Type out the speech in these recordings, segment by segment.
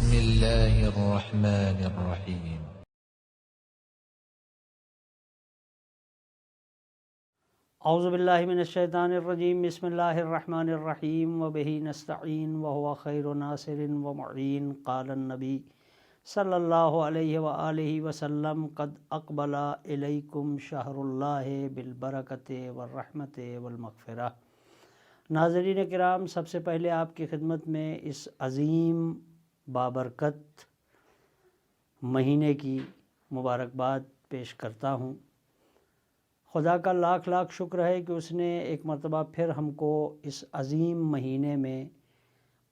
بسم الله الرحمن الرحيم. اعوذ باللہ من الشیطان الرجیم. بسم اللہ الرحمن الرحیم. وبہ نستعین وہو خیر ناصر ومعین. قال النبی صلی اللہ علیہ وآلہ وسلم قد اقبل الیکم شہر اللہ بالبرکۃ والرحمۃ والمغفرہ. ناظرین کرام، سب سے پہلے آپ کی خدمت میں اس عظیم بابرکت مہینے کی مبارکباد پیش کرتا ہوں. خدا کا لاکھ لاکھ شکر ہے کہ اس نے ایک مرتبہ پھر ہم کو اس عظیم مہینے میں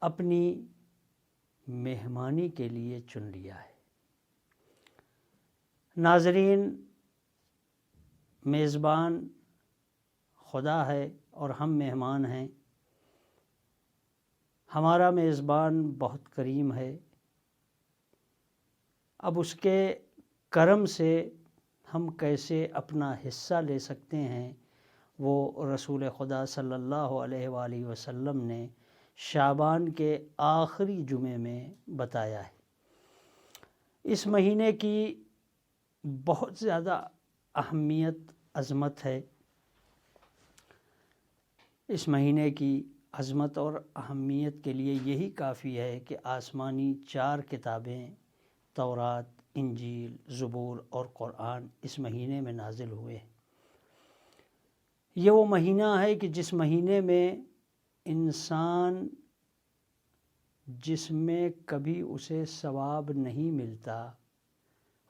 اپنی مہمانی کے لیے چن لیا ہے. ناظرین، میزبان خدا ہے اور ہم مہمان ہیں. ہمارا میزبان بہت کریم ہے. اب اس کے کرم سے ہم کیسے اپنا حصہ لے سکتے ہیں، وہ رسول خدا صلی اللہ علیہ وآلہ وسلم نے شعبان کے آخری جمعے میں بتایا ہے. اس مہینے کی بہت زیادہ اہمیت، عظمت ہے. اس مہینے کی عظمت اور اہمیت کے لیے یہی کافی ہے کہ آسمانی 4 کتابیں تورات، انجیل، زبور اور قرآن اس مہینے میں نازل ہوئے ہیں. یہ وہ مہینہ ہے کہ جس مہینے میں انسان جس میں کبھی اسے ثواب نہیں ملتا،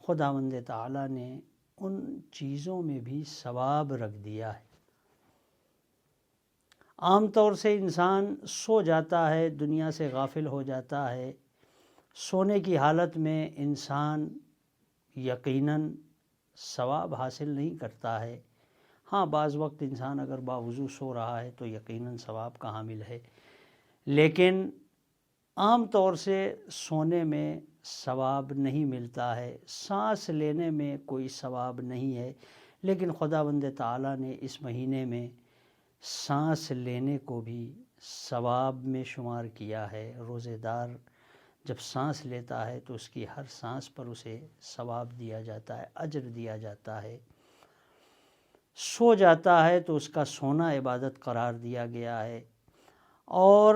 خداوند تعالیٰ نے ان چیزوں میں بھی ثواب رکھ دیا ہے. عام طور سے انسان سو جاتا ہے، دنیا سے غافل ہو جاتا ہے. سونے کی حالت میں انسان یقیناً ثواب حاصل نہیں کرتا ہے. ہاں، بعض وقت انسان اگر باوضو سو رہا ہے تو یقیناً ثواب کا حامل ہے، لیکن عام طور سے سونے میں ثواب نہیں ملتا ہے. سانس لینے میں کوئی ثواب نہیں ہے، لیکن خداوند تعالیٰ نے اس مہینے میں سانس لینے کو بھی ثواب میں شمار کیا ہے. روزے دار جب سانس لیتا ہے تو اس کی ہر سانس پر اسے ثواب دیا جاتا ہے، اجر دیا جاتا ہے. سو جاتا ہے تو اس کا سونا عبادت قرار دیا گیا ہے. اور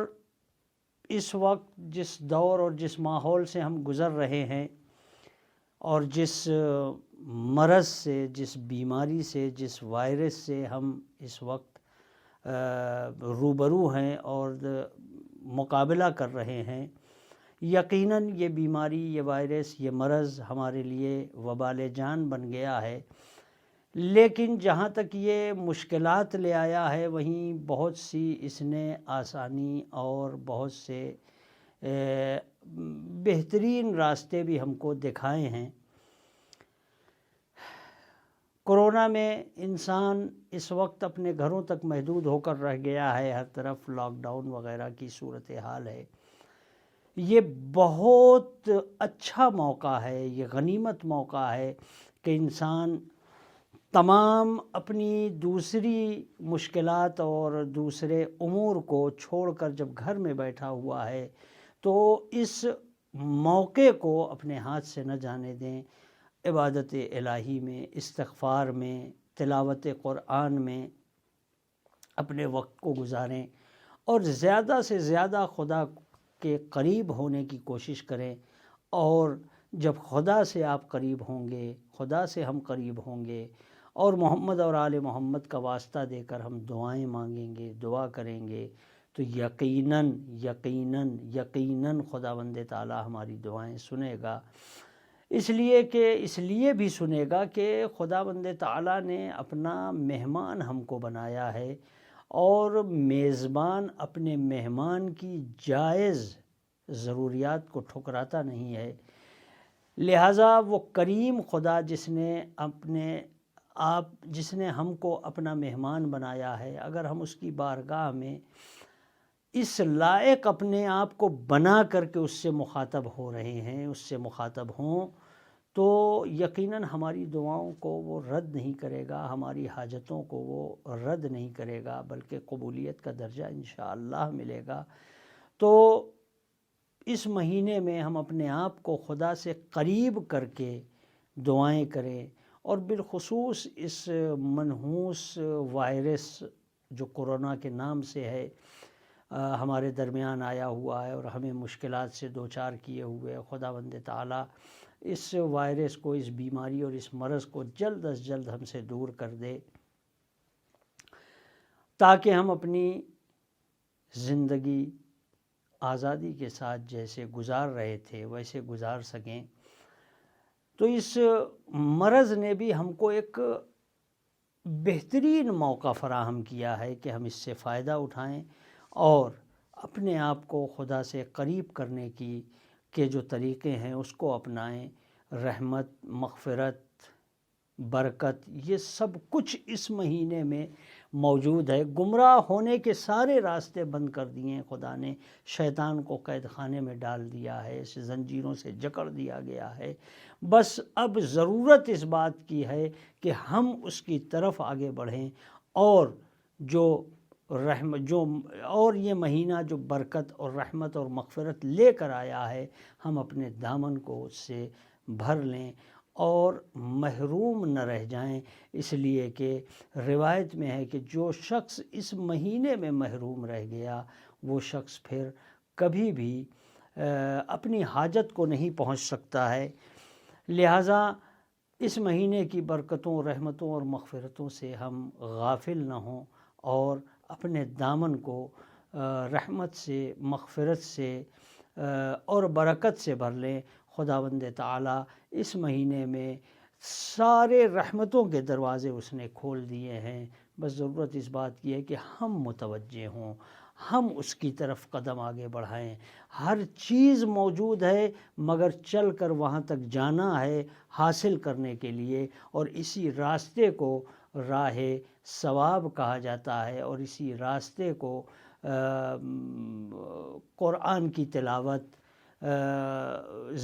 اس وقت جس دور اور جس ماحول سے ہم گزر رہے ہیں، اور جس مرض سے، جس بیماری سے، جس وائرس سے ہم اس وقت روبرو ہیں اور مقابلہ کر رہے ہیں، یقیناً یہ بیماری، یہ وائرس، یہ مرض ہمارے لیے وبال جان بن گیا ہے. لیکن جہاں تک یہ مشکلات لے آیا ہے، وہیں بہت سی اس نے آسانی اور بہت سے بہترین راستے بھی ہم کو دکھائے ہیں. کورونا میں انسان اس وقت اپنے گھروں تک محدود ہو کر رہ گیا ہے. ہر طرف لاک ڈاؤن وغیرہ کی صورتحال ہے. یہ بہت اچھا موقع ہے، یہ غنیمت موقع ہے کہ انسان تمام اپنی دوسری مشکلات اور دوسرے امور کو چھوڑ کر جب گھر میں بیٹھا ہوا ہے تو اس موقع کو اپنے ہاتھ سے نہ جانے دیں. عبادت الہی میں، استغفار میں، تلاوت قرآن میں اپنے وقت کو گزاریں اور زیادہ سے زیادہ خدا کے قریب ہونے کی کوشش کریں. اور جب خدا سے آپ قریب ہوں گے، خدا سے ہم قریب ہوں گے اور محمد اور آل محمد کا واسطہ دے کر ہم دعائیں مانگیں گے، دعا کریں گے، تو یقیناً یقیناً یقیناً خداوند تعالیٰ ہماری دعائیں سنے گا. اس لیے بھی سنے گا کہ خداوند تعالیٰ نے اپنا مہمان ہم کو بنایا ہے، اور میزبان اپنے مہمان کی جائز ضروریات کو ٹھکراتا نہیں ہے. لہٰذا وہ کریم خدا جس نے ہم کو اپنا مہمان بنایا ہے، اگر ہم اس کی بارگاہ میں اس لائق اپنے آپ کو بنا کر کے اس سے مخاطب ہو رہے ہیں، اس سے مخاطب ہوں، تو یقیناً ہماری دعاؤں کو وہ رد نہیں کرے گا، ہماری حاجتوں کو وہ رد نہیں کرے گا، بلکہ قبولیت کا درجہ انشاءاللہ ملے گا. تو اس مہینے میں ہم اپنے آپ کو خدا سے قریب کر کے دعائیں کریں، اور بالخصوص اس منحوس وائرس جو کورونا کے نام سے ہے ہمارے درمیان آیا ہوا ہے اور ہمیں مشکلات سے دوچار کیے ہوئے، خداوند تعالیٰ اس وائرس کو، اس بیماری اور اس مرض کو جلد از جلد ہم سے دور کر دے، تاکہ ہم اپنی زندگی آزادی کے ساتھ جیسے گزار رہے تھے ویسے گزار سکیں۔ تو اس مرض نے بھی ہم کو ایک بہترین موقع فراہم کیا ہے کہ ہم اس سے فائدہ اٹھائیں اور اپنے آپ کو خدا سے قریب کرنے کے جو طریقے ہیں اس کو اپنائیں۔ رحمت، مغفرت، برکت، یہ سب کچھ اس مہینے میں موجود ہے۔ گمراہ ہونے کے سارے راستے بند کر دیے ہیں خدا نے، شیطان کو قید خانے میں ڈال دیا ہے، اس زنجیروں سے جکڑ دیا گیا ہے۔ بس اب ضرورت اس بات کی ہے کہ ہم اس کی طرف آگے بڑھیں، اور اور یہ مہینہ جو برکت اور رحمت اور مغفرت لے کر آیا ہے، ہم اپنے دامن کو اس سے بھر لیں اور محروم نہ رہ جائیں، اس لیے کہ روایت میں ہے کہ جو شخص اس مہینے میں محروم رہ گیا وہ شخص پھر کبھی بھی اپنی حاجت کو نہیں پہنچ سکتا ہے۔ لہٰذا اس مہینے کی برکتوں، رحمتوں اور مغفرتوں سے ہم غافل نہ ہوں اور اپنے دامن کو رحمت سے، مغفرت سے اور برکت سے بھر لیں۔ خداوند تعالیٰ اس مہینے میں سارے رحمتوں کے دروازے اس نے کھول دیے ہیں، بس ضرورت اس بات کی ہے کہ ہم متوجہ ہوں، ہم اس کی طرف قدم آگے بڑھائیں۔ ہر چیز موجود ہے، مگر چل کر وہاں تک جانا ہے حاصل کرنے کے لیے، اور اسی راستے کو راہ ثواب کہا جاتا ہے، اور اسی راستے کو قرآن کی تلاوت،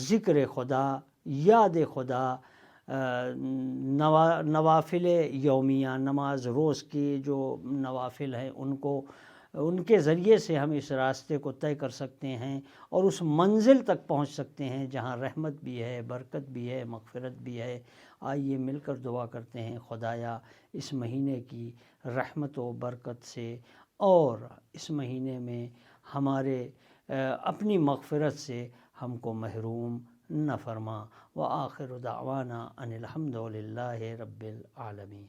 ذکر خدا، یاد خدا، نوافل یومیہ، نماز روز کی جو نوافل ہیں ان کے ذریعے سے ہم اس راستے کو طے کر سکتے ہیں اور اس منزل تک پہنچ سکتے ہیں جہاں رحمت بھی ہے، برکت بھی ہے، مغفرت بھی ہے۔ آئیے مل کر دعا کرتے ہیں، خدایا اس مہینے کی رحمت و برکت سے اور اس مہینے میں ہمارے اپنی مغفرت سے ہم کو محروم نہ فرما۔ وآخر دعوانا ان الحمد للہ رب العالمین۔